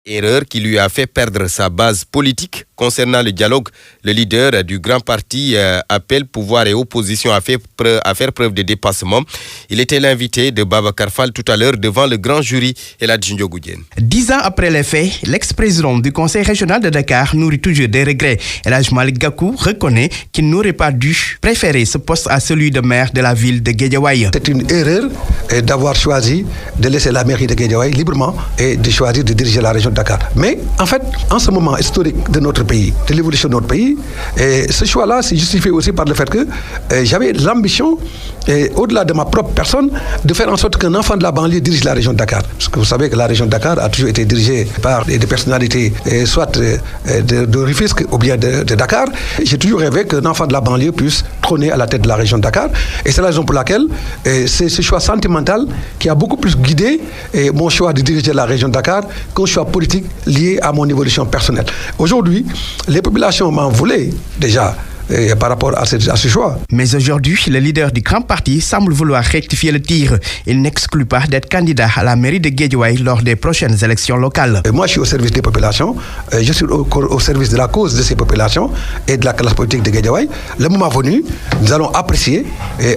Erreur qui lui a fait perdre sa base politique. Concernant le dialogue, le leader du grand parti appelle pouvoir et opposition à faire preuve de dépassement. Il était l'invité de Babacar Fall tout à l'heure devant le grand jury Eladji Ndiogou Diène. 10 ans après les faits, l'ex-président du conseil régional de Dakar nourrit toujours des regrets. Eladji Malick Gakou reconnaît qu'il n'aurait pas dû préférer ce poste à celui de maire de la ville de Guédiawaye. C'est une erreur d'avoir choisi de laisser la mairie de Guédiawaye librement et de choisir de diriger la région de Dakar. Mais en fait, en ce moment historique de notre pays, de l'évolution de notre pays, ce choix-là s'est justifié aussi par le fait que j'avais l'ambition, au-delà de ma propre personne, de faire en sorte qu'un enfant de la banlieue dirige la région de Dakar. Parce que vous savez que la région de Dakar a toujours été dirigée par des personnalités, soit de Rufisque ou bien de Dakar. J'ai toujours rêvé qu'un enfant de la banlieue puisse trôner à la tête de la région de Dakar. Et c'est la raison pour laquelle c'est ce choix sentimental qui a beaucoup plus guidé mon choix de diriger la région de Dakar qu'un choix politique lié à mon évolution personnelle. Aujourd'hui, les populations m'en voulaient déjà par rapport à ce choix. Mais aujourd'hui, le leader du grand parti semble vouloir rectifier le tir. Il n'exclut pas d'être candidat à la mairie de Guédiawaye lors des prochaines élections locales. Moi, je suis au service des populations, je suis au service de la cause de ces populations et de la classe politique de Guédiawaye. Le moment venu, nous allons apprécier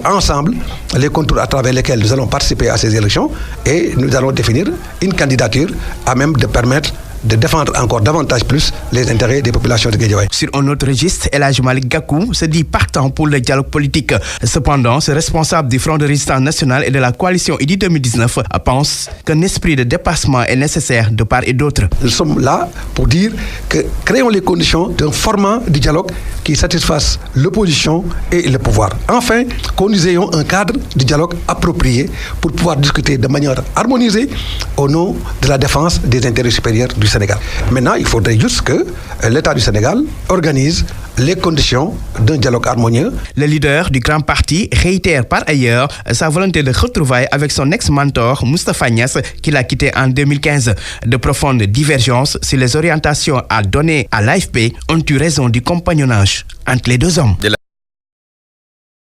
ensemble les contours à travers lesquels nous allons participer à ces élections et nous allons définir une candidature à même de permettre de défendre encore davantage plus les intérêts des populations de Guédiawaye. Sur un autre registre, Eladji Malick Gakou se dit partant pour le dialogue politique. Cependant, ce responsable du Front de résistance nationale et de la coalition Idy 2019 pense qu'un esprit de dépassement est nécessaire de part et d'autre. Nous sommes là pour dire que créons les conditions d'un format de dialogue qui satisfasse l'opposition et le pouvoir. Enfin, que nous ayons un cadre de dialogue approprié pour pouvoir discuter de manière harmonisée au nom de la défense des intérêts supérieurs du Sénégal. Maintenant, il faudrait juste que l'État du Sénégal organise les conditions d'un dialogue harmonieux. Le leader du grand parti réitère par ailleurs sa volonté de retrouvailles avec son ex-mentor Moustapha Niasse qu'il a quitté en 2015. De profondes divergences sur les orientations à donner à l'AFP ont eu raison du compagnonnage entre les deux hommes.